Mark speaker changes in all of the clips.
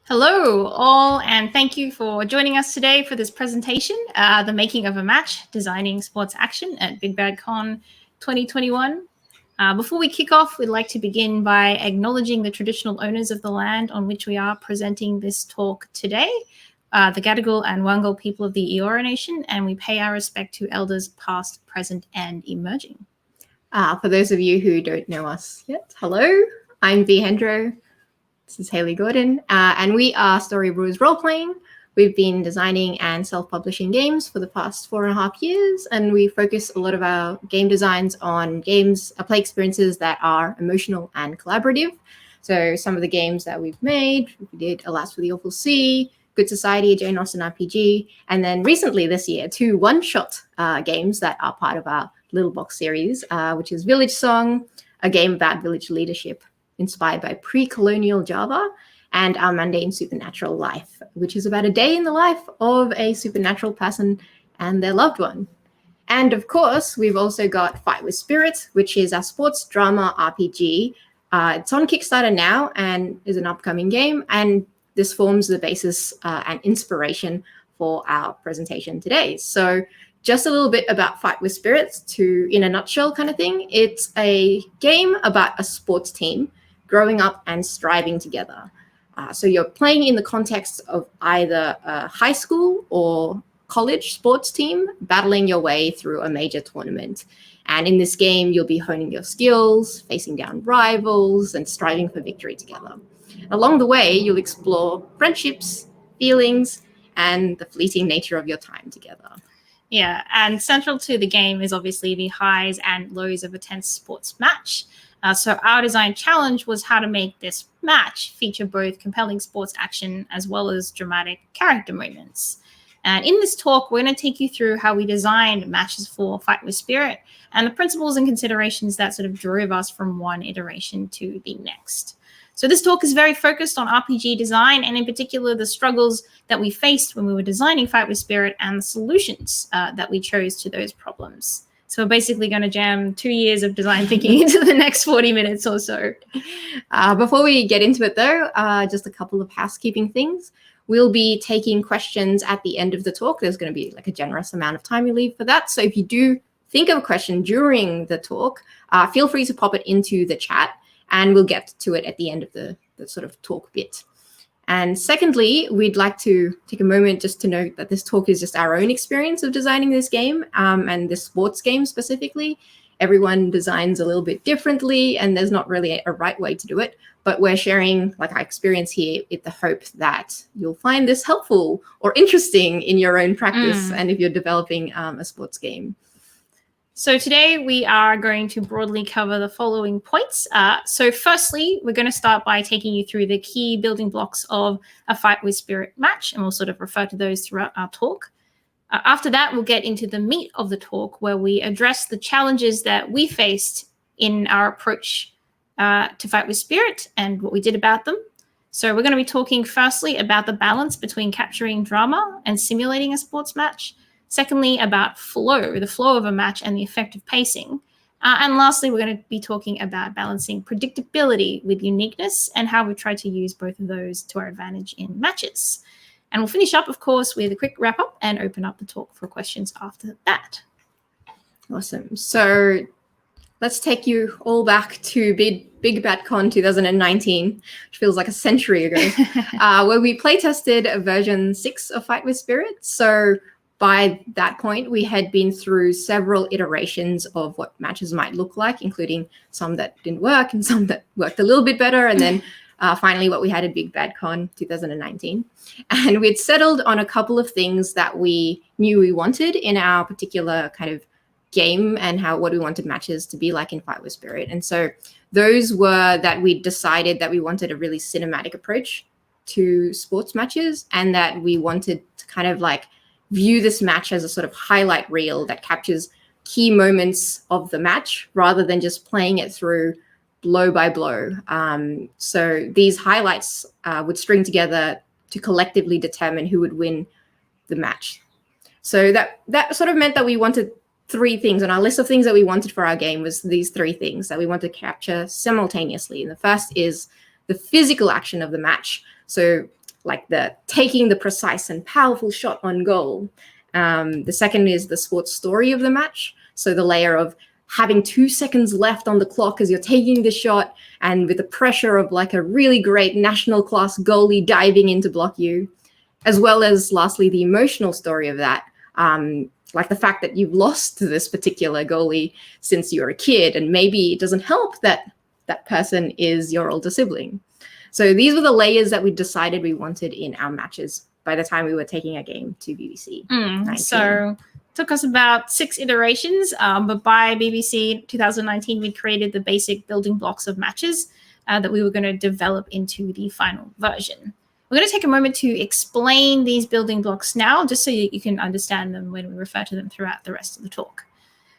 Speaker 1: Hello, all, and thank you for joining us today for this presentation, The Making of a Match, Designing Sports Action at Big Bad Con 2021. Before we kick off, we'd like to begin by acknowledging the traditional owners of the land on which we are presenting this talk today, the Gadigal and Wangal people of the Eora Nation, and we pay our respect to elders past, present, and emerging.
Speaker 2: For those of you who don't know us yet, hello, I'm V. Hendro. This is Hayley Gordon, and we are Storybrewers Roleplaying. We've been designing and self-publishing games for the past 4.5 years, and we focus a lot of our game designs on games, play experiences that are emotional and collaborative. So some of the games that we've made, we did Alas for the Awful Sea, Good Society, Jane Austen RPG, and then recently this year, 2 one-shot games that are part of our Little Box series, which is Villagesong, a game about village leadership inspired by pre-colonial Java, and our Mundane Supernatural Life, which is about a day in the life of a supernatural person and their loved one. And of course, we've also got Fight with Spirit, which is our sports drama RPG. It's on Kickstarter now and is an upcoming game, and this forms the basis and inspiration for our presentation today. So just a little bit about Fight with Spirits in a nutshell kind of thing. It's a game about a sports team growing up and striving together. So you're playing in the context of either a high school or college sports team battling your way through a major tournament. And in this game, you'll be honing your skills, facing down rivals, and striving for victory together. Along the way, you'll explore friendships, feelings, and the fleeting nature of your time together.
Speaker 1: Yeah, and central to the game is obviously the highs and lows of a tense sports match. So our design challenge was how to make this match feature both compelling sports action as well as dramatic character moments. And in this talk, we're going to take you through how we designed matches for Fight with Spirit and the principles and considerations that sort of drove us from one iteration to the next. So this talk is very focused on RPG design, and in particular, the struggles that we faced when we were designing Fight with Spirit and the solutions that we chose to those problems. So we're basically going to jam 2 years of design thinking into the next 40 minutes or so.
Speaker 2: Before we get into it, though, just a couple of housekeeping things. We'll be taking questions at the end of the talk. There's going to be like a generous amount of time we leave for that. So if you do think of a question during the talk, feel free to pop it into the chat, and we'll get to it at the end of the sort of talk bit. And secondly, we'd like to take a moment just to note that this talk is just our own experience of designing this game, and this sports game specifically. Everyone designs a little bit differently, and there's not really a right way to do it. But we're sharing like our experience here with the hope that you'll find this helpful or interesting in your own practice and if you're developing a sports game.
Speaker 1: So today we are going to broadly cover the following points. So firstly, we're going to start by taking you through the key building blocks of a Fight with Spirit match, and we'll sort of refer to those throughout our talk. After that, we'll get into the meat of the talk, where we address the challenges that we faced in our approach to Fight with Spirit and what we did about them. So we're going to be talking firstly about the balance between capturing drama and simulating a sports match. Secondly, about flow, the flow of a match and the effect of pacing. And lastly, we're going to be talking about balancing predictability with uniqueness and how we've tried to use both of those to our advantage in matches. And we'll finish up, of course, with a quick wrap up and open up the talk for questions after that.
Speaker 2: Awesome. So let's take you all back to Big Bad Con 2019, which feels like a century ago, where we playtested version 6 of Fight with Spirit. So by that point, we had been through several iterations of what matches might look like, including some that didn't work and some that worked a little bit better. And then finally, what we had at Big Bad Con 2019. And we'd settled on a couple of things that we knew we wanted in our particular kind of game and what we wanted matches to be like in Fight with Spirit. And so those were that we decided that we wanted a really cinematic approach to sports matches, and that we wanted to kind of like view this match as a sort of highlight reel that captures key moments of the match rather than just playing it through blow by blow. So these highlights would string together to collectively determine who would win the match. So that sort of meant that we wanted 3 things on our list of things that we wanted for our game. Was these 3 things that we wanted to capture simultaneously. And the first is the physical action of the match. So like the taking the precise and powerful shot on goal. The second is the sports story of the match. So the layer of having 2 seconds left on the clock as you're taking the shot, and with the pressure of like a really great national class goalie diving in to block you, as well as lastly, the emotional story of that. Like the fact that you've lost to this particular goalie since you were a kid, and maybe it doesn't help that that person is your older sibling. So these were the layers that we decided we wanted in our matches by the time we were taking a game to BBC.
Speaker 1: So took us about 6 iterations, but by BBC 2019, we created the basic building blocks of matches that we were going to develop into the final version. We're going to take a moment to explain these building blocks now, just so you can understand them when we refer to them throughout the rest of the talk.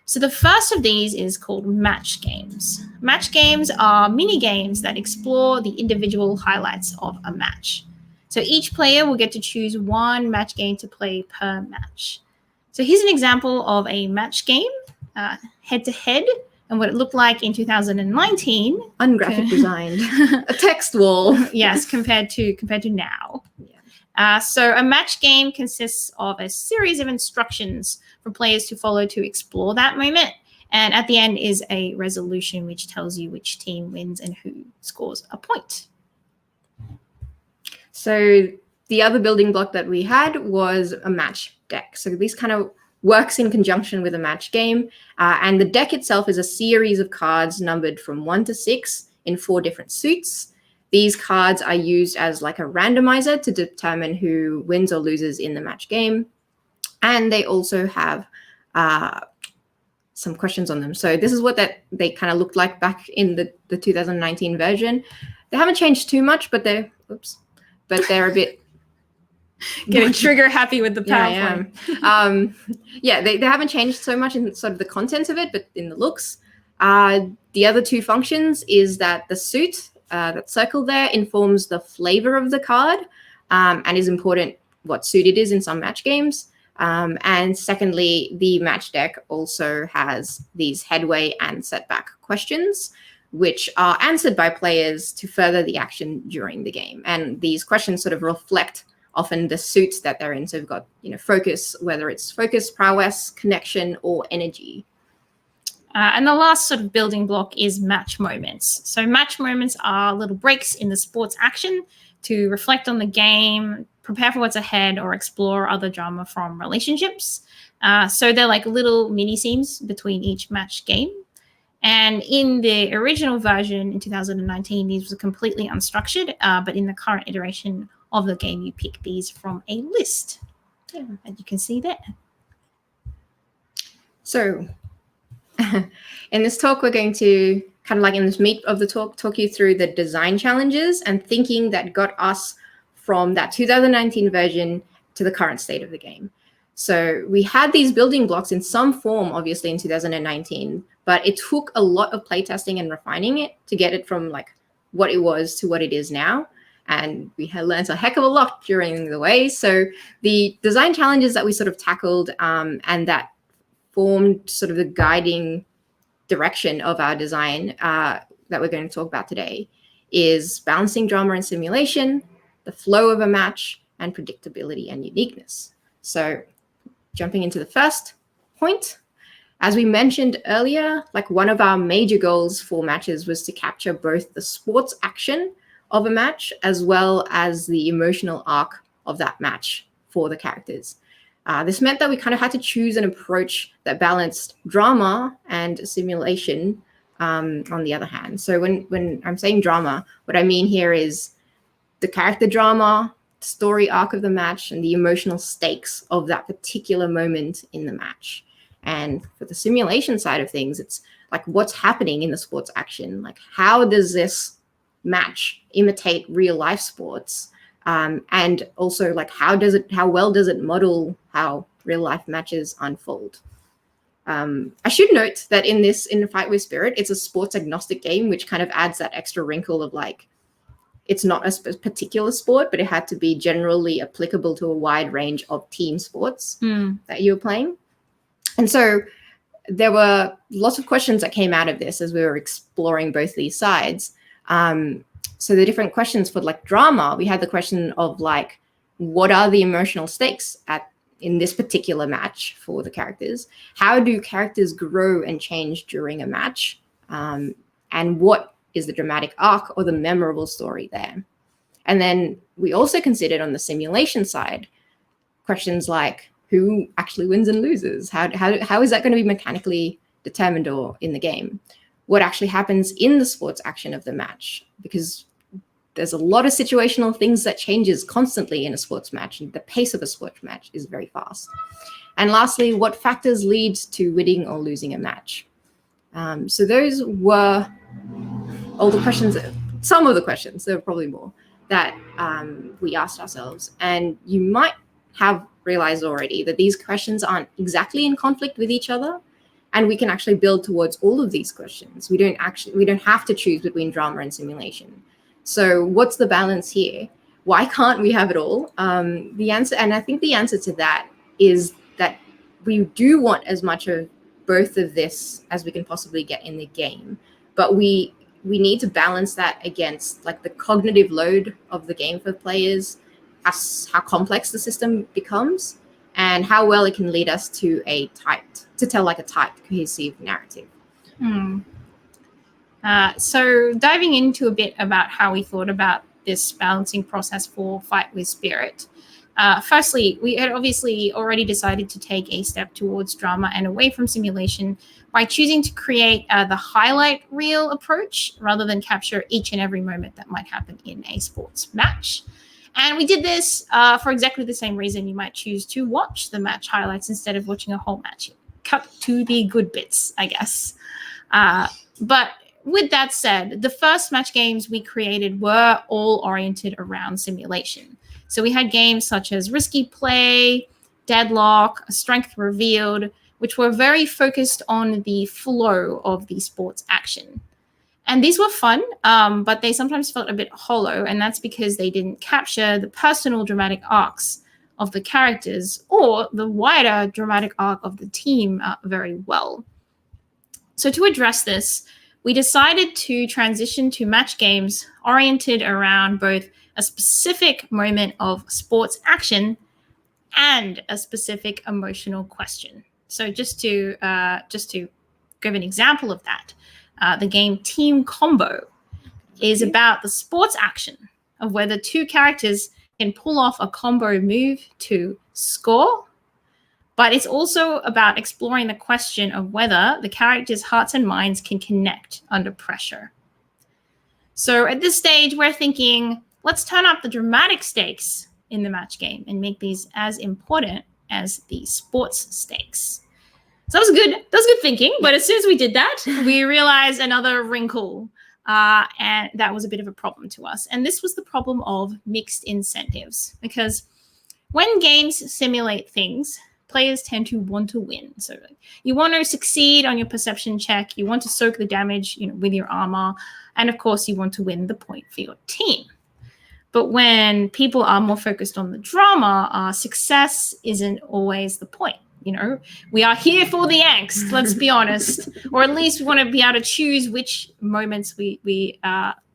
Speaker 1: So the first of these is called match games. Match games are mini games that explore the individual highlights of a match. So each player will get to choose one match game to play per match. So here's an example of a match game, head-to-head, and what it looked like in 2019.
Speaker 2: Ungraphic designed, a text wall.
Speaker 1: Yes, compared to now.
Speaker 2: Yeah.
Speaker 1: So a match game consists of a series of instructions for players to follow to explore that moment. And at the end is a resolution which tells you which team wins and who scores a point.
Speaker 2: So the other building block that we had was a match deck. So this kind of works in conjunction with a match game. And the deck itself is a series of cards numbered from 1 to 6 in 4 different suits. These cards are used as like a randomizer to determine who wins or loses in the match game. And they also have some questions on them. So this is what they kind of looked like back in the 2019 version. They haven't changed too much, but they're a bit
Speaker 1: getting trigger happy with the PowerPoint.
Speaker 2: Yeah, they haven't changed so much in sort of the content of it, but in the looks. The other 2 functions is that the suit that's circled there informs the flavor of the card, and is important what suit it is in some match games. And secondly, the match deck also has these headway and setback questions, which are answered by players to further the action during the game. And these questions sort of reflect often the suits that they're in. So we've got, focus, whether it's focus, prowess, connection, or energy.
Speaker 1: And the last sort of building block is match moments. So match moments are little breaks in the sports action to reflect on the game, prepare for what's ahead, or explore other drama from relationships. So they're like little mini scenes between each match game. And in the original version in 2019, these were completely unstructured, but in the current iteration of the game, you pick these from a list. Yeah, as you can see there.
Speaker 2: So in this talk, we're going to kind of like in this meat of the talk you through the design challenges and thinking that got us from that 2019 version to the current state of the game. So we had these building blocks in some form, obviously, in 2019, but it took a lot of playtesting and refining it to get it from like what it was to what it is now. And we had learned a heck of a lot during the way. So the design challenges that we sort of tackled and that formed sort of the guiding direction of our design that we're going to talk about today is balancing drama and simulation, the flow of a match, and predictability and uniqueness. So jumping into the first point, as we mentioned earlier, like one of our major goals for matches was to capture both the sports action of a match as well as the emotional arc of that match for the characters. This meant that we kind of had to choose an approach that balanced drama and simulation on the other hand. So when I'm saying drama, what I mean here is the character drama, story arc of the match, and the emotional stakes of that particular moment in the match. And for the simulation side of things, it's like what's happening in the sports action. Like how does this match imitate real life sports? And also like how well does it model how real life matches unfold? I should note that in Fight with Spirit, it's a sports agnostic game, which kind of adds that extra wrinkle of like, it's not a particular sport, but it had to be generally applicable to a wide range of team sports that you were playing. And so there were lots of questions that came out of this as we were exploring both these sides. So the different questions for like drama, we had the question of like, what are the emotional stakes in this particular match for the characters? How do characters grow and change during a match? And what is the dramatic arc or the memorable story there? And then we also considered on the simulation side, questions like who actually wins and loses? How is that going to be mechanically determined or in the game? What actually happens in the sports action of the match? Because there's a lot of situational things that changes constantly in a sports match, and the pace of a sports match is very fast. And lastly, what factors lead to winning or losing a match? So those were all the questions, some of the questions, there were probably more, that we asked ourselves. And you might have realized already that these questions aren't exactly in conflict with each other, and we can actually build towards all of these questions. We don't have to choose between drama and simulation. So what's the balance here? Why can't we have it all? The answer, and I think the answer to that is that we do want as much of both of this as we can possibly get in the game, but we need to balance that against like the cognitive load of the game for players, how complex the system becomes, and how well it can lead us to tell like a tight, cohesive narrative.
Speaker 1: So diving into a bit about how we thought about this balancing process for Fight with Spirit. Firstly, we had obviously already decided to take a step towards drama and away from simulation by choosing to create the highlight reel approach rather than capture each and every moment that might happen in a sports match. And we did this for exactly the same reason you might choose to watch the match highlights instead of watching a whole match. Cut to the good bits, I guess. But with that said, the first match games we created were all oriented around simulation. So we had games such as Risky Play, Deadlock, Strength Revealed, which were very focused on the flow of the sports action. And these were fun, but they sometimes felt a bit hollow, and that's because they didn't capture the personal dramatic arcs of the characters or the wider dramatic arc of the team very well. So to address this, we decided to transition to match games oriented around both a specific moment of sports action and a specific emotional question. So just to give an example of that, the game Team Combo is about the sports action of whether two characters can pull off a combo move to score. But it's also about exploring the question of whether the characters' hearts and minds can connect under pressure. So at this stage, we're thinking, let's turn up the dramatic stakes in the match game and make these as important as the sports stakes. So that was good thinking. But as soon as we did that, we realized another wrinkle, and that was a bit of a problem to us. And this was the problem of mixed incentives, because when games simulate things, players tend to want to win. So you want to succeed on your perception check. You want to soak the damage, with your armor. And of course, you want to win the point for your team. But when people are more focused on the drama, success isn't always the point. We are here for the angst, let's be honest. Or at least we want to be able to choose which moments we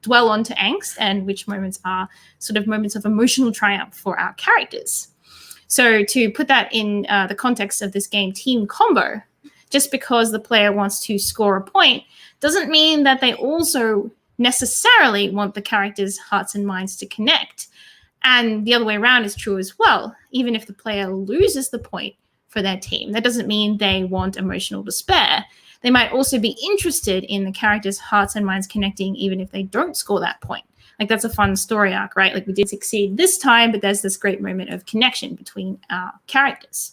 Speaker 1: dwell onto angst and which moments are sort of moments of emotional triumph for our characters. So to put that in the context of this game Team Combo, just because the player wants to score a point doesn't mean that they also necessarily want the characters' hearts and minds to connect. And the other way around is true as well. Even if the player loses the point for their team, that doesn't mean they want emotional despair. They might also be interested in the characters' hearts and minds connecting even if they don't score that point. Like, that's a fun story arc, right? Like, we did succeed this time, but there's this great moment of connection between our characters.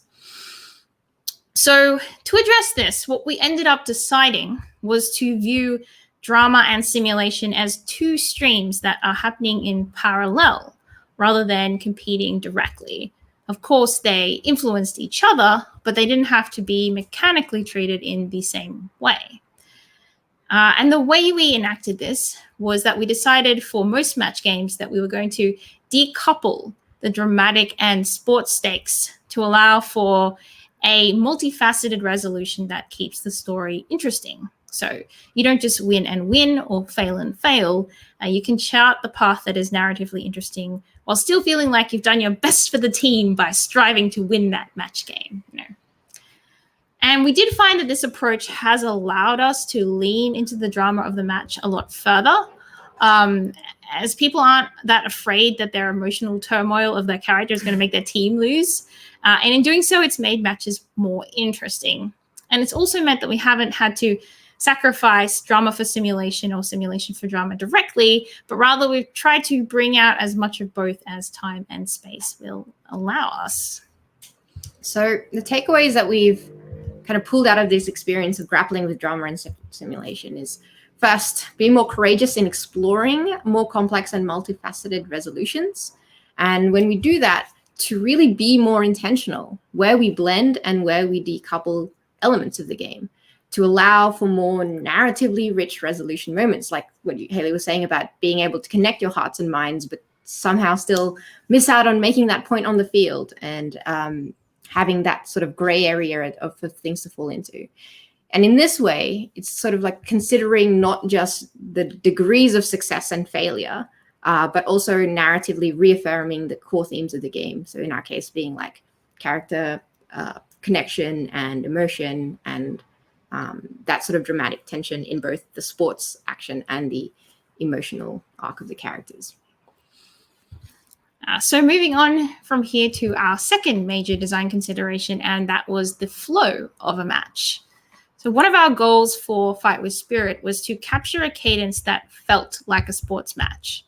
Speaker 1: So to address this, what we ended up deciding was to view drama and simulation as two streams that are happening in parallel rather than competing directly. Of course, they influenced each other, but they didn't have to be mechanically treated in the same way. And the way we enacted this was that we decided for most match games that we were going to decouple the dramatic and sports stakes to allow for a multifaceted resolution that keeps the story interesting. So you don't just win and win or fail and fail. You can chart the path that is narratively interesting while still feeling like you've done your best for the team by striving to win that match game. And we did find that this approach has allowed us to lean into the drama of the match a lot further, as people aren't that afraid that their emotional turmoil of their character is going to make their team lose. And in doing so, it's made matches more interesting. And it's also meant that we haven't had to sacrifice drama for simulation or simulation for drama directly, but rather we've tried to bring out as much of both as time and space will allow us.
Speaker 2: So the takeaways that we've kind of pulled out of this experience of grappling with drama and simulation is, first, being more courageous in exploring more complex and multifaceted resolutions. And when we do that, to really be more intentional where we blend and where we decouple elements of the game, to allow for more narratively rich resolution moments, like what Hayley was saying about being able to connect your hearts and minds, but somehow still miss out on making that point on the field, and having that sort of gray area of things to fall into. And in this way, it's sort of like considering not just the degrees of success and failure, but also narratively reaffirming the core themes of the game. So in our case, being like character, connection, and emotion, and that sort of dramatic tension in both the sports action and the emotional arc of the characters.
Speaker 1: So moving on from here to our second major design consideration, and that was the flow of a match. So one of our goals for Fight with Spirit was to capture a cadence that felt like a sports match.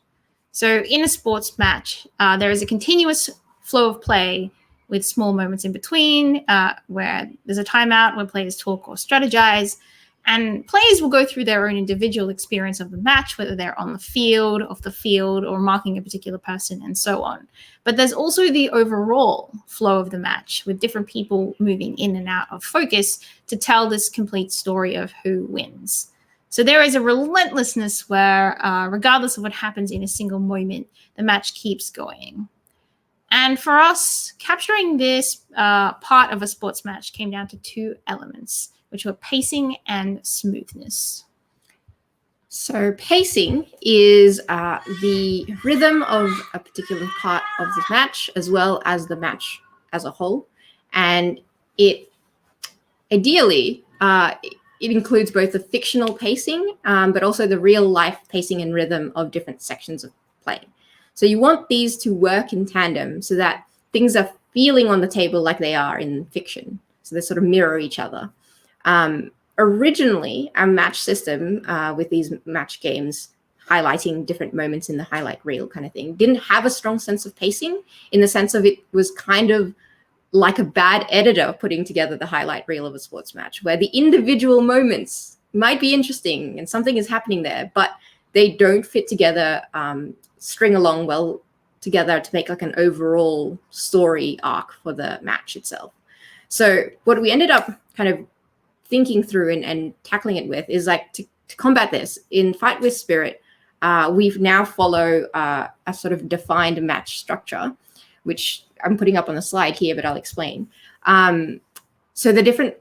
Speaker 1: So in a sports match, there is a continuous flow of play with small moments in between, where there's a timeout where players talk or strategize, and players will go through their own individual experience of the match, whether they're on the field, off the field, or marking a particular person, and so on. But there's also the overall flow of the match, with different people moving in and out of focus to tell this complete story of who wins. So there is a relentlessness where, regardless of what happens in a single moment, the match keeps going. And for us, capturing this part of a sports match came down to two elements, which were pacing and smoothness.
Speaker 2: So pacing is the rhythm of a particular part of the match, as well as the match as a whole. And it ideally, it includes both the fictional pacing, but also the real life pacing and rhythm of different sections of play. So you want these to work in tandem so that things are feeling on the table like they are in fiction. So they sort of mirror each other. Originally, our match system with these match games highlighting different moments in the highlight reel kind of thing didn't have a strong sense of pacing, in the sense of it was kind of like a bad editor putting together the highlight reel of a sports match, where the individual moments might be interesting and something is happening there, but they don't fit together, string along well together to make like an overall story arc for the match itself. So what we ended up kind of thinking through and tackling it with is like to combat this in Fight with Spirit, we've now follow a sort of defined match structure, which I'm putting up on the slide here, but I'll explain. So the different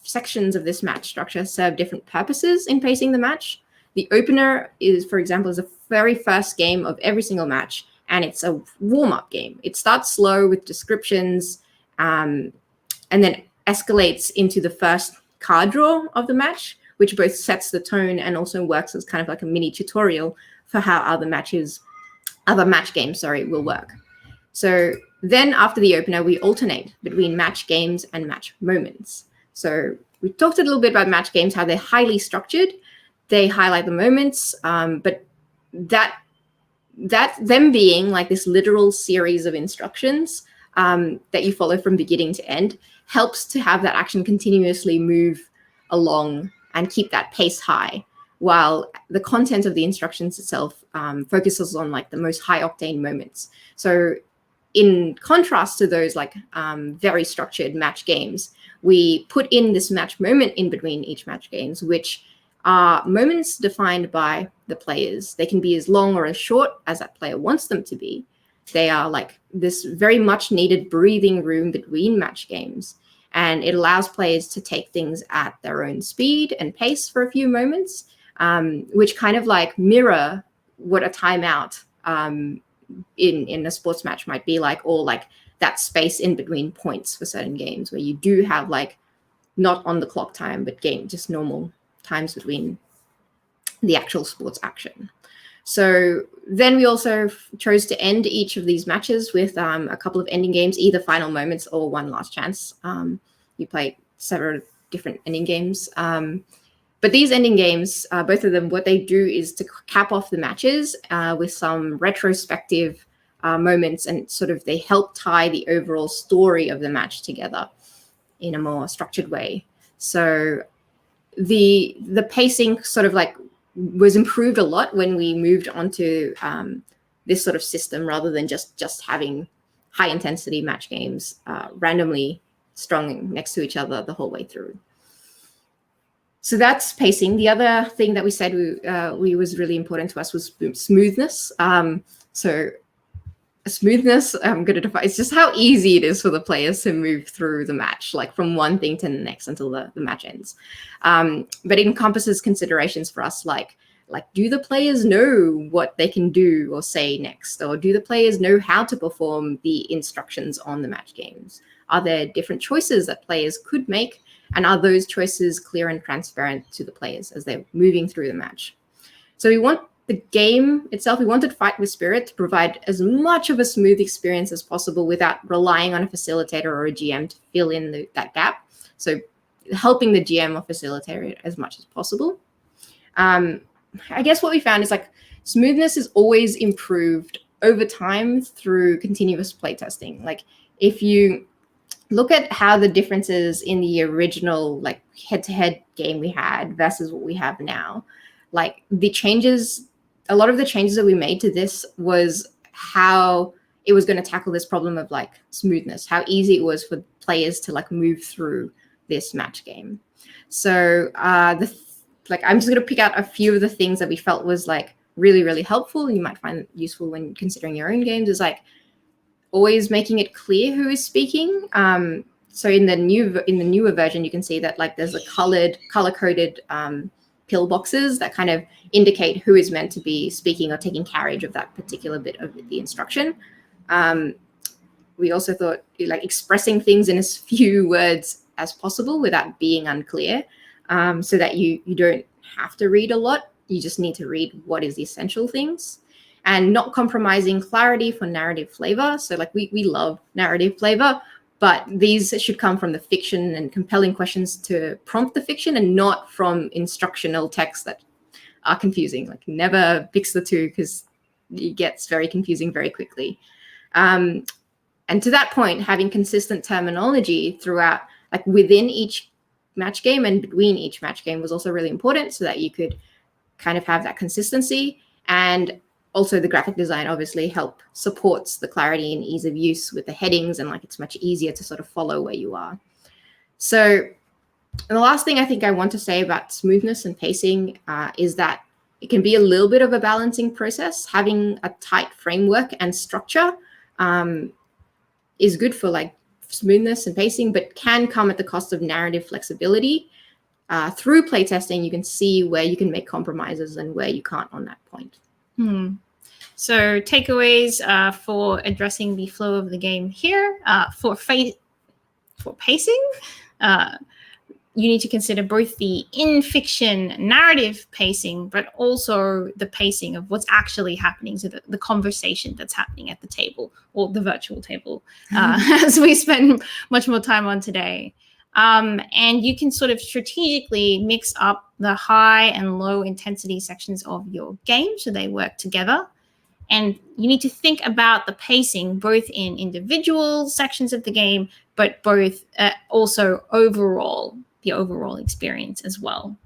Speaker 2: sections of this match structure serve different purposes in pacing the match. The opener is, for example, is the very first game of every single match, and it's a warm-up game. It starts slow with descriptions, and then escalates into the first card draw of the match, which both sets the tone and also works as kind of like a mini tutorial for how other match games, will work. So then after the opener, we alternate between match games and match moments. So we talked a little bit about match games, how they're highly structured. They highlight the moments, but that them being like this literal series of instructions that you follow from beginning to end helps to have that action continuously move along and keep that pace high, while the content of the instructions itself focuses on like the most high octane moments. So in contrast to those like very structured match games, we put in this match moment in between each match games, which are moments defined by the players. They can be as long or as short as that player wants them to be. They are like this very much needed breathing room between match games. and it allows players to take things at their own speed and pace for a few moments, which kind of like mirror what a timeout in a sports match might be like, or like that space in between points for certain games where you do have like not on the clock time, but just normal times between the actual sports action. So then we also chose to end each of these matches with a couple of ending games, either final moments or one last chance. You play several different ending games. But these ending games, both of them, what they do is to cap off the matches with some retrospective moments, and sort of they help tie the overall story of the match together in a more structured way. So the pacing sort of like was improved a lot when we moved on to this sort of system, rather than just having high intensity match games randomly strung next to each other the whole way through. So that's pacing. The other thing that we said we was really important to us was smoothness. So smoothness, I'm going to define, it's just how easy it is for the players to move through the match, like from one thing to the next until the match ends. But it encompasses considerations for us like do the players know what they can do or say next? Or do the players know how to perform the instructions on the match games? Are there different choices that players could make? And are those choices clear and transparent to the players as they're moving through the match? So we want the game itself, we wanted Fight with Spirit to provide as much of a smooth experience as possible without relying on a facilitator or a GM to fill in that gap. So helping the GM or facilitator as much as possible. I guess what we found is like smoothness is always improved over time through continuous playtesting. Like if you look at how the differences in the original like head-to-head game we had versus what we have now, like the changes, a lot of the changes that we made to this was how it was going to tackle this problem of like smoothness, how easy it was for players to like move through this match game. So I'm just going to pick out a few of the things that we felt was like really, really helpful. You might find useful when considering your own games, is like always making it clear who is speaking. So in the newer version, you can see that like there's a color-coded pillboxes that kind of indicate who is meant to be speaking or taking carriage of that particular bit of the instruction. We also thought like expressing things in as few words as possible without being unclear, so that you don't have to read a lot. You just need to read what is the essential things, and not compromising clarity for narrative flavor. So like we love narrative flavor, but these should come from the fiction and compelling questions to prompt the fiction, and not from instructional texts that are confusing. Like never mix the two, because it gets very confusing very quickly. And to that point, having consistent terminology throughout, like within each match game and between each match game, was also really important, so that you could kind of have that consistency. And also the graphic design obviously supports the clarity and ease of use with the headings, and like it's much easier to sort of follow where you are. So the last thing I think I want to say about smoothness and pacing is that it can be a little bit of a balancing process. Having a tight framework and structure is good for like smoothness and pacing, but can come at the cost of narrative flexibility. Through playtesting, you can see where you can make compromises and where you can't on that point.
Speaker 1: So takeaways for addressing the flow of the game here. For pacing, you need to consider both the in-fiction narrative pacing, but also the pacing of what's actually happening, so the conversation that's happening at the table, or the virtual table, as we spend much more time on today. And you can sort of strategically mix up the high and low intensity sections of your game so they work together. And you need to think about the pacing both in individual sections of the game, but both also the overall experience as well.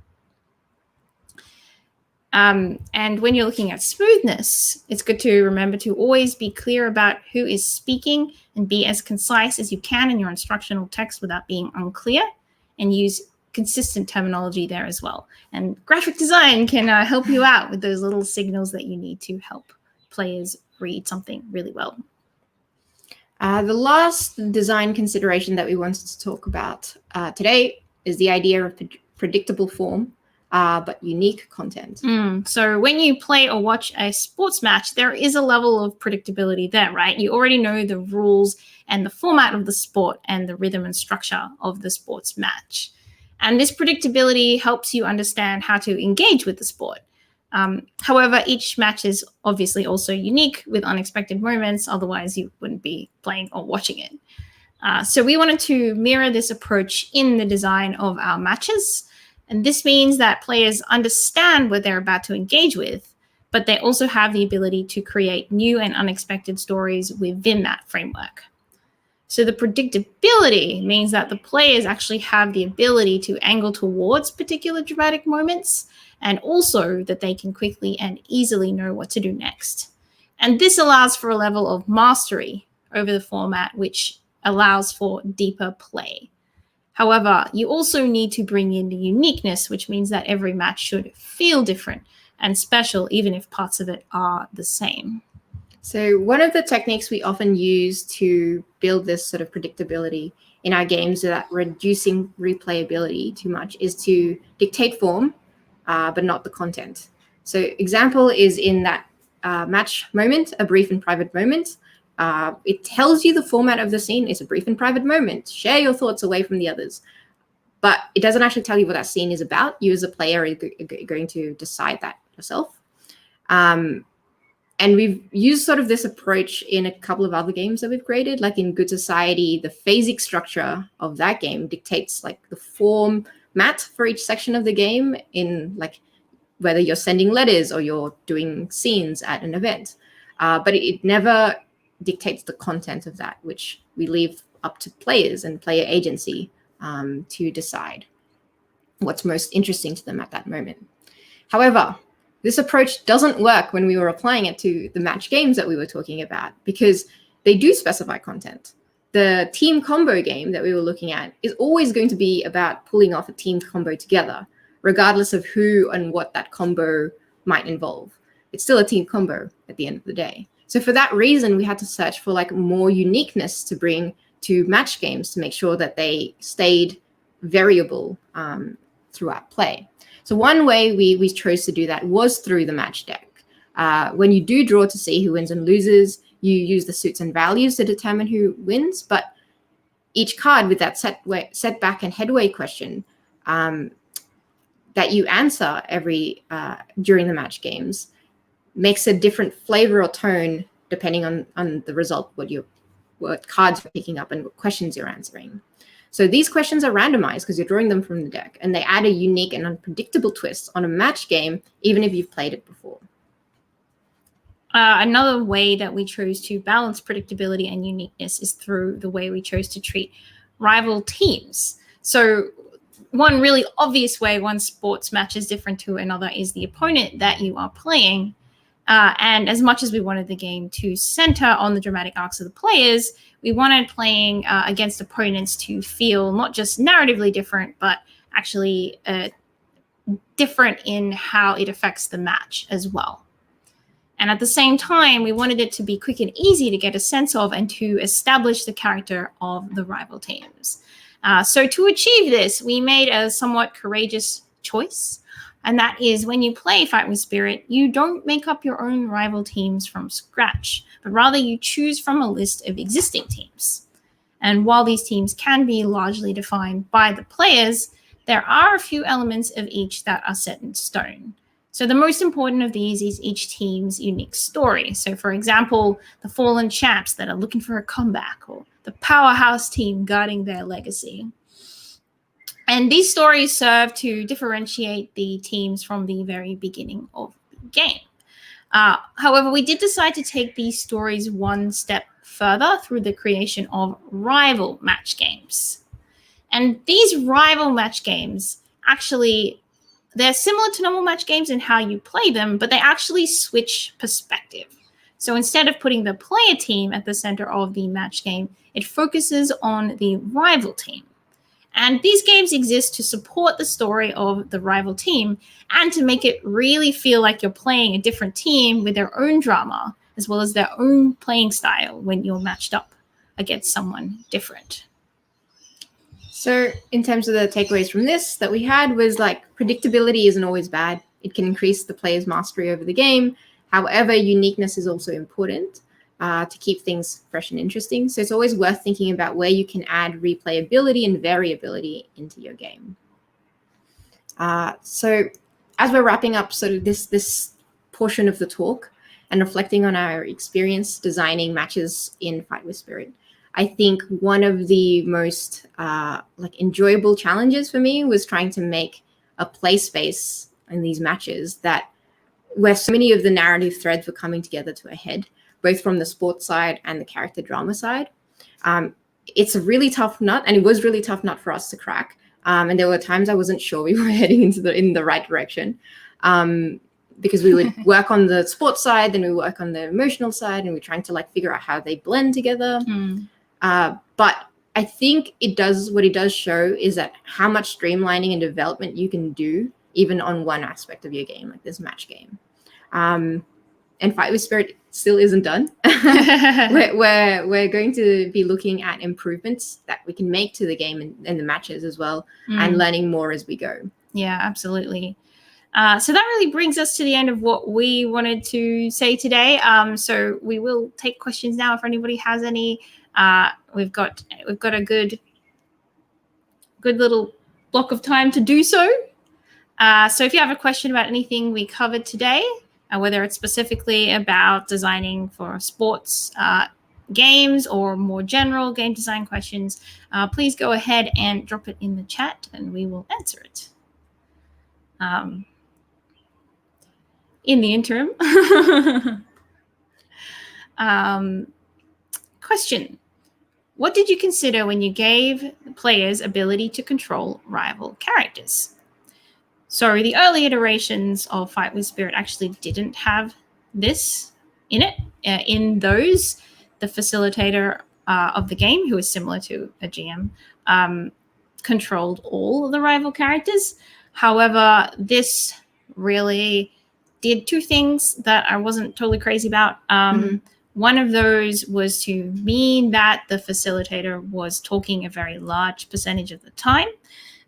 Speaker 1: And when you're looking at smoothness, it's good to remember to always be clear about who is speaking, and be as concise as you can in your instructional text without being unclear, and use consistent terminology there as well. And graphic design can help you out with those little signals that you need to help players read something really well.
Speaker 2: The last design consideration that we wanted to talk about today is the idea of predictable form, but unique content.
Speaker 1: So when you play or watch a sports match, there is a level of predictability there, right? You already know the rules and the format of the sport and the rhythm and structure of the sports match. And this predictability helps you understand how to engage with the sport. However, each match is obviously also unique with unexpected moments. Otherwise, you wouldn't be playing or watching it. So we wanted to mirror this approach in the design of our matches. And this means that players understand what they're about to engage with, but they also have the ability to create new and unexpected stories within that framework. So the predictability means that the players actually have the ability to angle towards particular dramatic moments, and also that they can quickly and easily know what to do next. And this allows for a level of mastery over the format, which allows for deeper play. However, you also need to bring in the uniqueness, which means that every match should feel different and special, even if parts of it are the same.
Speaker 2: So one of the techniques we often use to build this sort of predictability in our games without reducing replayability too much is to dictate form, but not the content. So example is in that match moment, a brief and private moment. It tells you the format of the scene is a brief and private moment. Share your thoughts away from the others. But it doesn't actually tell you what that scene is about. You as a player are going to decide that yourself. And we've used sort of this approach in a couple of other games that we've created. Like in Good Society, the phasic structure of that game dictates like the format for each section of the game, in like whether you're sending letters or you're doing scenes at an event. But it never dictates the content of that, which we leave up to players and player agency to decide what's most interesting to them at that moment. However, this approach doesn't work when we were applying it to the match games that we were talking about, because they do specify content. The team combo game that we were looking at is always going to be about pulling off a team combo together, regardless of who and what that combo might involve. It's still a team combo at the end of the day. So for that reason, we had to search for like more uniqueness to bring to match games to make sure that they stayed variable throughout play. So one way we chose to do that was through the match deck. When you do draw to see who wins and loses, you use the suits and values to determine who wins. But each card with that setback and headway question that you answer every during the match games makes a different flavor or tone depending on the result, what cards you're picking up and what questions you're answering. So these questions are randomized because you're drawing them from the deck, and they add a unique and unpredictable twist on a match game, even if you've played it before.
Speaker 1: Another way that we chose to balance predictability and uniqueness is through the way we chose to treat rival teams. So one really obvious way one sports match is different to another is the opponent that you are playing. And as much as we wanted the game to center on the dramatic arcs of the players, we wanted playing against opponents to feel not just narratively different, but actually different in how it affects the match as well. And at the same time, we wanted it to be quick and easy to get a sense of and to establish the character of the rival teams. So to achieve this, we made a somewhat courageous choice. And that is, when you play Fight with Spirit, you don't make up your own rival teams from scratch, but rather you choose from a list of existing teams. And while these teams can be largely defined by the players, there are a few elements of each that are set in stone. So the most important of these is each team's unique story. So for example, the fallen champs that are looking for a comeback, or the powerhouse team guarding their legacy. And these stories serve to differentiate the teams from the very beginning of the game. However, we did decide to take these stories one step further through the creation of rival match games. And these rival match games, actually, they're similar to normal match games in how you play them, but they actually switch perspective. So instead of putting the player team at the center of the match game, it focuses on the rival team. And these games exist to support the story of the rival team and to make it really feel like you're playing a different team with their own drama, as well as their own playing style when you're matched up against someone different.
Speaker 2: So in terms of the takeaways from this that we had was like predictability isn't always bad. It can increase the player's mastery over the game. However, uniqueness is also important to keep things fresh and interesting. So it's always worth thinking about where you can add replayability and variability into your game. So as we're wrapping up sort of this portion of the talk and reflecting on our experience designing matches in Fight with Spirit, I think one of the most enjoyable challenges for me was trying to make a play space in these matches where so many of the narrative threads were coming together to a head, both from the sports side and the character drama side. It's a really tough nut, and it was really tough nut for us to crack. And there were times I wasn't sure we were heading in the right direction, because we would work on the sports side, then we work on the emotional side, and we're trying to figure out how they blend together. But I think what it does show is that how much streamlining and development you can do even on one aspect of your game, like this match game. And Fight with Spirit still isn't done. we're going to be looking at improvements that we can make to the game and the matches as well, and learning more as we go. Yeah,
Speaker 1: absolutely. So that really brings us to the end of what we wanted to say today. So we will take questions now if anybody has any. We've got a good little block of time to do so. So if you have a question about anything we covered today, whether it's specifically about designing for sports games or more general game design questions, please go ahead and drop it in the chat and we will answer it. In the interim, question. What did you consider when you gave the players ability to control rival characters? So the early iterations of Fight with Spirit actually didn't have this in it. In those, the facilitator of the game, who is similar to a GM, controlled all of the rival characters. However, this really did two things that I wasn't totally crazy about. One of those was to mean that the facilitator was talking a very large percentage of the time.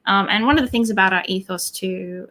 Speaker 1: And one of the things about our ethos to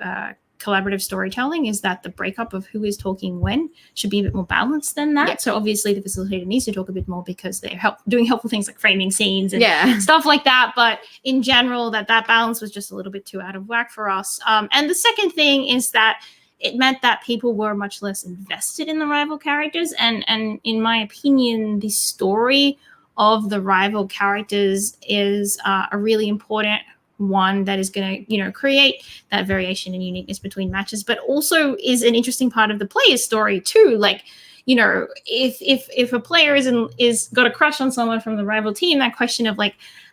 Speaker 1: collaborative storytelling is that the breakup of who is talking when should be a bit more balanced than that. Yep. So obviously the facilitator needs to talk a bit more because they're doing helpful things like framing scenes and stuff like that. But in general, that balance was just a little bit too out of whack for us. And the second thing is that it meant that people were much less invested in the rival characters. And in my opinion, the story of the rival characters is a really important one that is going to, create that variation and uniqueness between matches, but also is an interesting part of the player's story too. Like, if a player is got a crush on someone from the rival team, that question of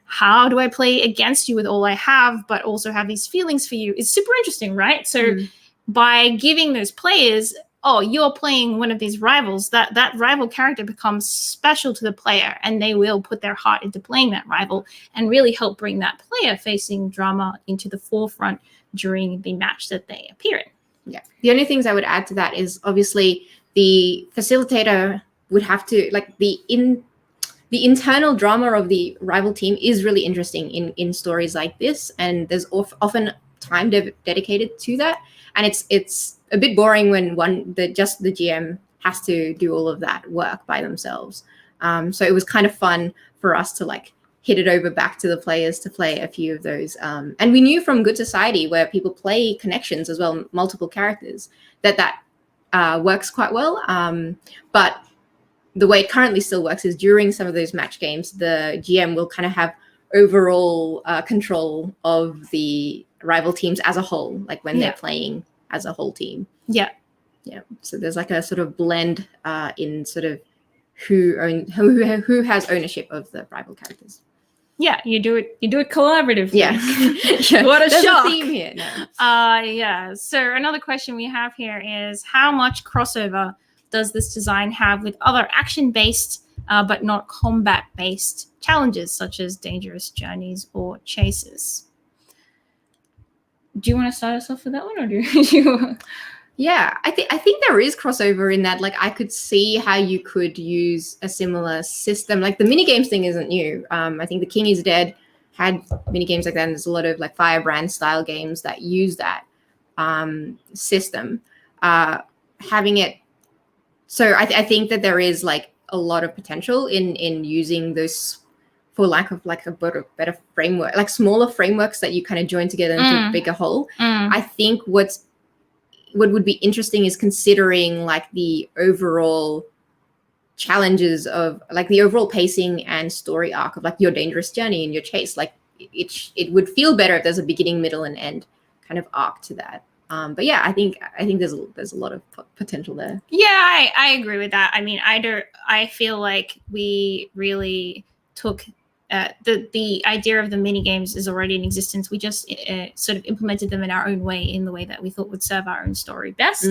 Speaker 1: how do I play against you with all I have, but also have these feelings for you is super interesting, right? So by giving those players, you're playing one of these rivals, that rival character becomes special to the player, and they will put their heart into playing that rival and really help bring that player facing drama into the forefront during the match that they appear in.
Speaker 2: Yeah. The only things I would add to that is obviously the facilitator would have to the internal drama of the rival team is really interesting in stories like this, and there's often time dedicated to that, and it's a bit boring when just the GM has to do all of that work by themselves. So it was kind of fun for us to hit it over back to the players to play a few of those. And we knew from Good Society, where people play connections as well, multiple characters, that works quite well. But the way it currently still works is during some of those match games, the GM will kind of have overall control of the rival teams as a whole, when they're playing as a whole team. Yeah. So there's a sort of blend in sort of who has ownership of the rival characters.
Speaker 1: Yeah, you do it collaboratively.
Speaker 2: Yeah.
Speaker 1: What a
Speaker 2: there's
Speaker 1: shock.
Speaker 2: A theme here. No.
Speaker 1: Yeah. So another question we have here is, how much crossover does this design have with other action-based but not combat-based challenges, such as dangerous journeys or chases? Do you want to start us off with that one, or do you?
Speaker 2: Yeah, I think there is crossover in that. Like, I could see how you could use a similar system. Like, the minigames thing isn't new. I think The King is Dead had minigames like that. And there's a lot of like Firebrand style games that use that system. Having it, so I think that there is like a lot of potential in using those, for lack of like a better framework, like smaller frameworks that you kind of join together into a bigger whole. I think what would be interesting is considering like the overall challenges of like the overall pacing and story arc of like your dangerous journey and your chase. Like, it would feel better if there's a beginning, middle, and end kind of arc to that. But yeah, I think there's a lot of potential there.
Speaker 1: Yeah, I agree with that. I mean, I feel like we really took the idea of the mini games is already in existence. We just sort of implemented them in our own way, in the way that we thought would serve our own story best.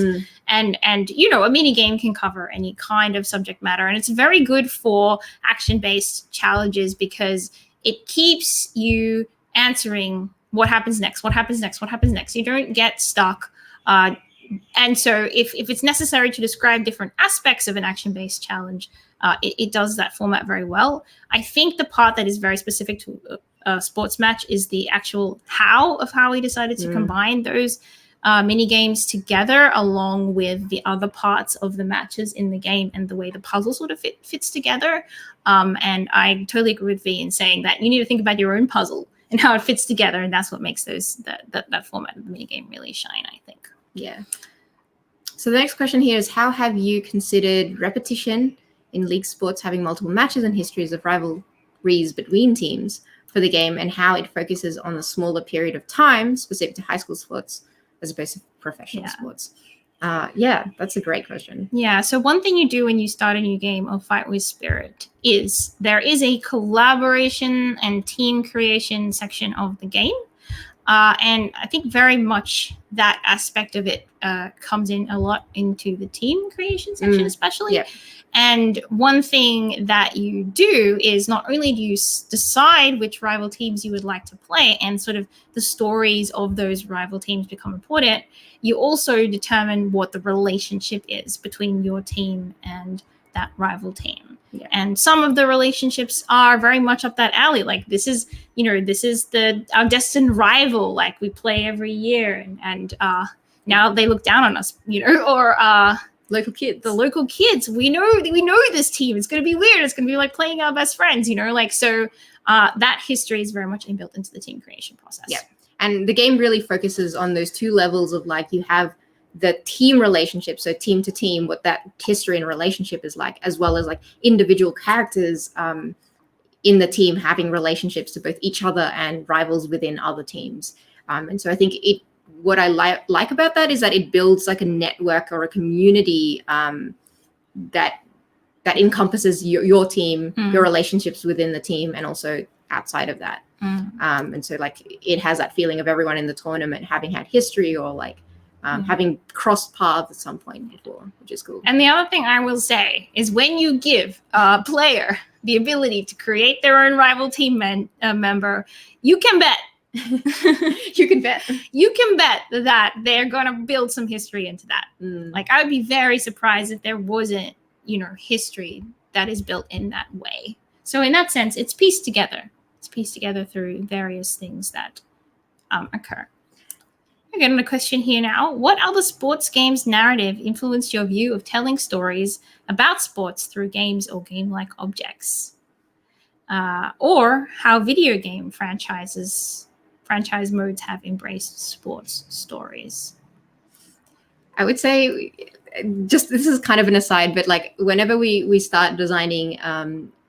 Speaker 1: And a mini game can cover any kind of subject matter, and it's very good for action-based challenges because it keeps you answering what happens next, what happens next, what happens next. You don't get stuck. And so if it's necessary to describe different aspects of an action-based challenge, it does that format very well. I think the part that is very specific to a sports match is the actual how we decided to combine those mini games together, along with the other parts of the matches in the game and the way the puzzle sort of fits together. And I totally agree with V in saying that you need to think about your own puzzle and how it fits together, and that's what makes that format of the mini game really shine, I think.
Speaker 2: Yeah. So the next question here is, how have you considered repetition in league sports, having multiple matches and histories of rivalries between teams for the game, and how it focuses on the smaller period of time specific to high school sports as opposed to professional sports? Yeah, that's a great question.
Speaker 1: Yeah, so one thing you do when you start a new game of Fight with Spirit is there is a collaboration and team creation section of the game. And I think very much that aspect of it comes in a lot into the team creation section, especially.
Speaker 2: Yeah.
Speaker 1: And one thing that you do is not only do you decide which rival teams you would like to play, and sort of the stories of those rival teams become important, you also determine what the relationship is between your team and that rival team.
Speaker 2: Yeah.
Speaker 1: And some of the relationships are very much up that alley. Like, this is our destined rival, like we play every year, and now they look down on us, or
Speaker 2: local kids.
Speaker 1: The local kids. We know this team. It's going to be weird. It's going to be like playing our best friends, so that history is very much inbuilt into the team creation process.
Speaker 2: Yeah. And the game really focuses on those two levels of like, you have the team relationship, so team to team, what that history and relationship is like, as well as like individual characters in the team having relationships to both each other and rivals within other teams. And so I think what I like about that is that it builds like a network or a community that encompasses your team, your relationships within the team, and also outside of that. And so like it has that feeling of everyone in the tournament having had history, or like having crossed paths at some point before, which is cool.
Speaker 1: And the other thing I will say is, when you give a player the ability to create their own rival team member, you can bet.
Speaker 2: You can bet
Speaker 1: that they're going to build some history into that. Like, I would be very surprised if there wasn't, history that is built in that way. So in that sense, it's pieced together. It's pieced together through various things that occur. We're getting a question here now. What other sports games narrative influenced your view of telling stories about sports through games or game-like objects? Or how video game franchise modes have embraced sports stories?
Speaker 2: I would say, just, this is kind of an aside, but like whenever we start designing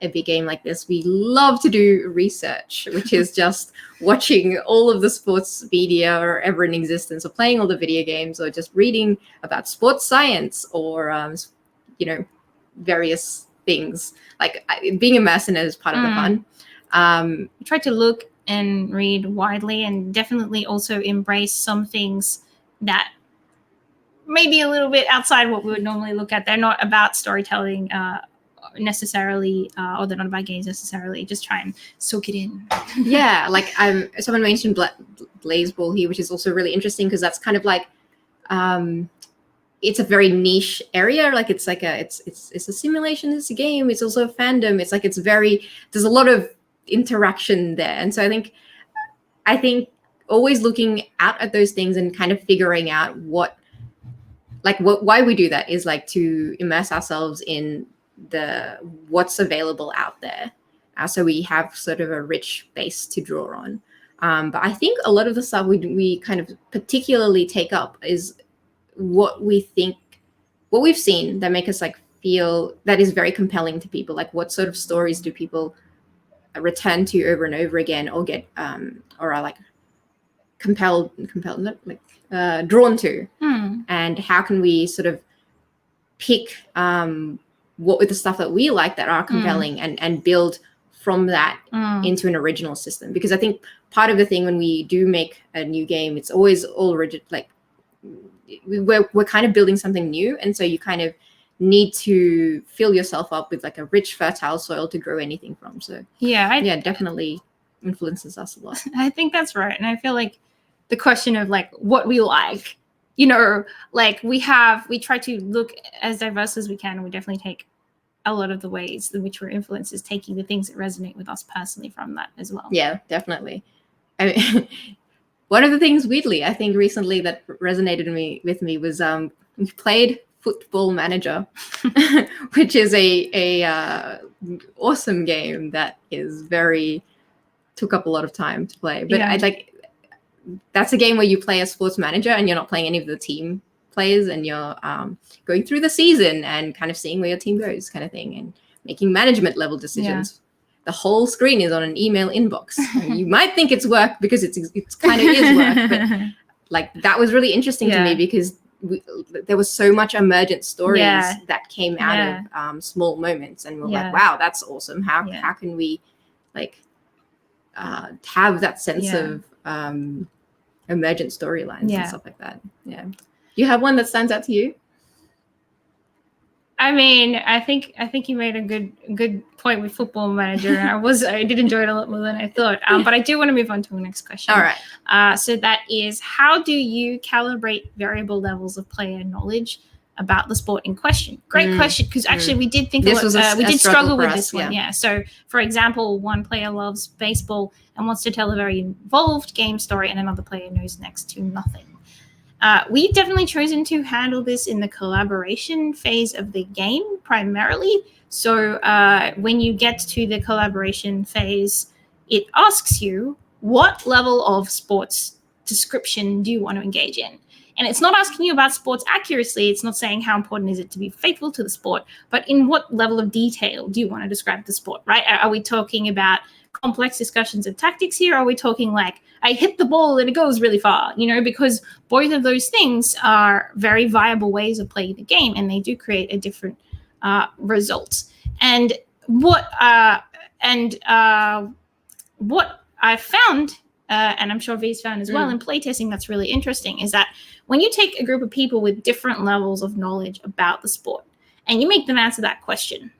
Speaker 2: a big game like this, we love to do research, which is just watching all of the sports media or ever in existence, or playing all the video games, or just reading about sports science, or various things. Like, being immersed in it is part of the fun.
Speaker 1: I try to look and read widely, and definitely also embrace some things that maybe a little bit outside what we would normally look at. They're not about storytelling necessarily, or they're not about games necessarily. Just try and soak it in.
Speaker 2: Yeah, like someone mentioned Blazeball here, which is also really interesting, because that's kind of like it's a very niche area. Like it's a simulation, it's a game, it's also a fandom. It's like there's a lot of interaction there. And so I think always looking out at those things and kind of figuring out why we do that is like to immerse ourselves in what's available out there. So we have sort of a rich base to draw on. But I think a lot of the stuff we kind of particularly take up is what we've seen that make us like feel that is very compelling to people. Like what sort of stories do people return to over and over again, or get or are like compelled drawn to, and how can we sort of pick what with the stuff that we like that are compelling and build from that into an original system. Because I think part of the thing when we do make a new game, it's always all rigid, like we're kind of building something new, and so you kind of need to fill yourself up with like a rich, fertile soil to grow anything from. So definitely influences us a lot.
Speaker 1: I think that's right. And I feel like the question of like what we like, you know, like we try to look as diverse as we can, and we definitely take a lot of the ways in which we're influenced is taking the things that resonate with us personally from that as well.
Speaker 2: Yeah, definitely. I mean, one of the things weirdly I think recently that resonated with me was we played Football Manager, which is a awesome game that is took up a lot of time to play. But that's a game where you play a sports manager and you're not playing any of the team players, and you're going through the season and kind of seeing where your team goes, kind of thing, and making management level decisions. Yeah. The whole screen is on an email inbox. You might think it's work because it's kind of is work, but like that was really interesting to me because there was so much emergent stories that came out of small moments, and we're like, wow, that's awesome. How can we like have that sense of emergent storylines and stuff like that? Yeah. Do you have one that stands out to you?
Speaker 1: I mean, I think you made a good point with Football Manager. I did enjoy it a lot more than I thought. But I do want to move on to the next question.
Speaker 2: All right.
Speaker 1: So that is, how do you calibrate variable levels of player knowledge about the sport in question? Great question, because actually we did think we did struggle with this one. Yeah. So for example, one player loves baseball and wants to tell a very involved game story, and another player knows next to nothing. We've definitely chosen to handle this in the collaboration phase of the game primarily. So when you get to the collaboration phase, it asks you, what level of sports description do you want to engage in? And it's not asking you about sports accuracy. It's not saying how important is it to be faithful to the sport, but in what level of detail do you want to describe the sport, right? Are we talking about complex discussions of tactics here? Or are we talking like, I hit the ball and it goes really far, you know, because both of those things are very viable ways of playing the game, and they do create a different result. And what I found, and I'm sure V's found as well in playtesting that's really interesting, is that when you take a group of people with different levels of knowledge about the sport and you make them answer that question,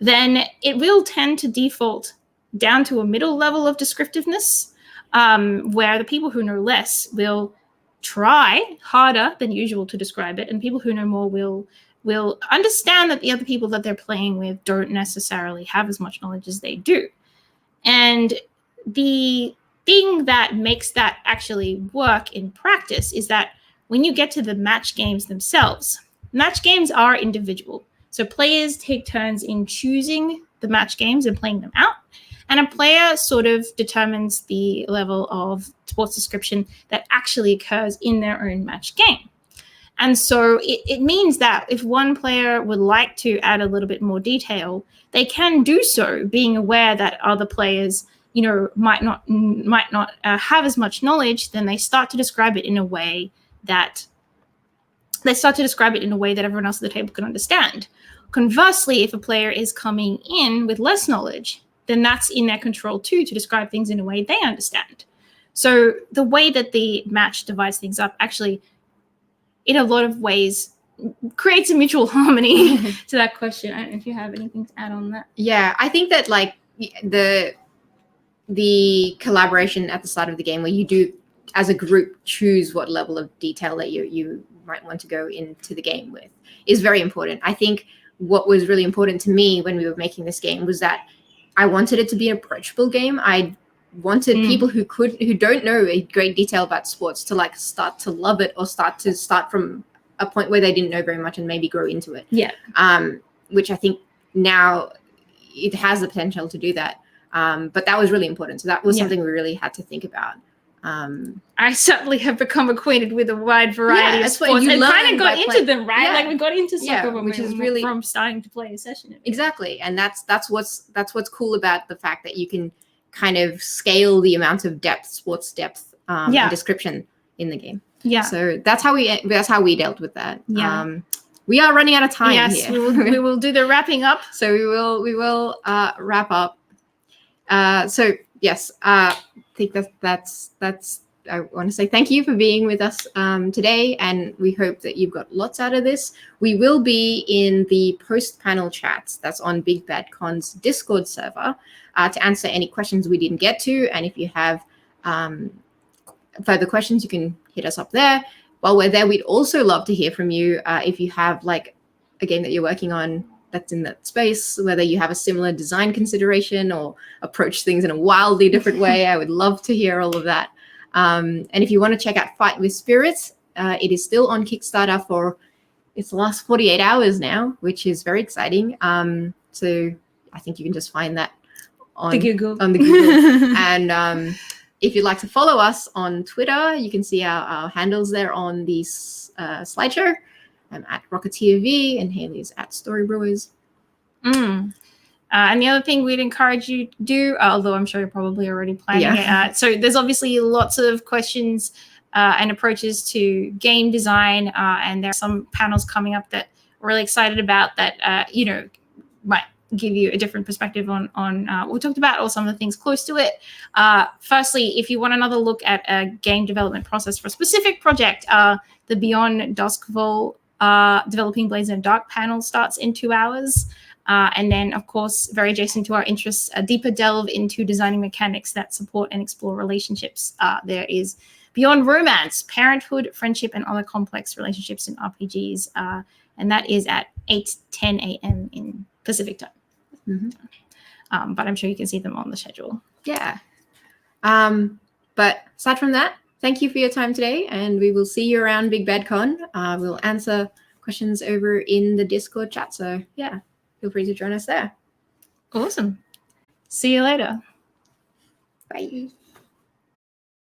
Speaker 1: then it will tend to default down to a middle level of descriptiveness, where the people who know less will try harder than usual to describe it, and people who know more will understand that the other people that they're playing with don't necessarily have as much knowledge as they do. And the thing that makes that actually work in practice is that when you get to the match games themselves, match games are individual. So players take turns in choosing the match games and playing them out. And a player sort of determines the level of sports description that actually occurs in their own match game. And so it means that if one player would like to add a little bit more detail, they can do so, being aware that other players, you know, might not have as much knowledge. Then they start to describe it in a way that everyone else at the table can understand. Conversely, if a player is coming in with less knowledge, then that's in their control too, to describe things in a way they understand. So the way that the match divides things up actually, in a lot of ways, creates a mutual harmony to that question. I don't know if you have anything to add on that.
Speaker 2: Yeah, I think that like the collaboration at the start of the game, where you do as a group choose what level of detail that you might want to go into the game with is very important. I think what was really important to me when we were making this game was that I wanted it to be an approachable game. I wanted people who don't know a great detail about sports to like start to love it, or start from a point where they didn't know very much and maybe grow into it.
Speaker 1: Yeah.
Speaker 2: Which I think now it has the potential to do that. But that was really important. So that was something we really had to think about.
Speaker 1: I certainly have become acquainted with a wide variety of sports and kind of got into them, right? Like we got into soccer when from starting to play a session.
Speaker 2: Exactly. And that's what's cool about the fact that you can kind of scale the amount of sports depth and description in the game. Yeah. So that's how we dealt with that. Yeah. We are running out of time here.
Speaker 1: we will do the wrapping up.
Speaker 2: So we will wrap up. So yes, I think that's I want to say thank you for being with us today, and we hope that you've got lots out of this. We will be in the post-panel chats that's on Big Bad Con's Discord server to answer any questions we didn't get to, and if you have further questions, you can hit us up there. While we're there, we'd also love to hear from you if you have like a game that you're working on that's in that space, whether you have a similar design consideration or approach things in a wildly different way. I would love to hear all of that. And if you want to check out Fight with Spirits, it is still on Kickstarter for its last 48 hours now, which is very exciting. So I think you can just find that on the Google. And if you'd like to follow us on Twitter, you can see our handles there on the slideshow. I'm at RocketeerV and Hayley's at Storybrewers.
Speaker 1: And the other thing we'd encourage you to do, although I'm sure you're probably already planning it, so there's obviously lots of questions and approaches to game design, and there are some panels coming up that we're really excited about that, might give you a different perspective on what we talked about or some of the things close to it. Firstly, if you want another look at a game development process for a specific project, the Beyond Duskfall Developing Blades in the Dark panel starts in 2 hours. And then, of course, very adjacent to our interests, a deeper delve into designing mechanics that support and explore relationships. There is Beyond Romance, Parenthood, Friendship, and Other Complex Relationships in RPGs. And that is at 8:10 a.m. in Pacific time. Mm-hmm. But I'm sure you can see them on the schedule.
Speaker 2: Yeah. But aside from that, thank you for your time today, and we will see you around Big Bad Con. We'll answer questions over in the Discord chat. So, yeah, feel free to join us there.
Speaker 1: Awesome. See you later.
Speaker 2: Bye.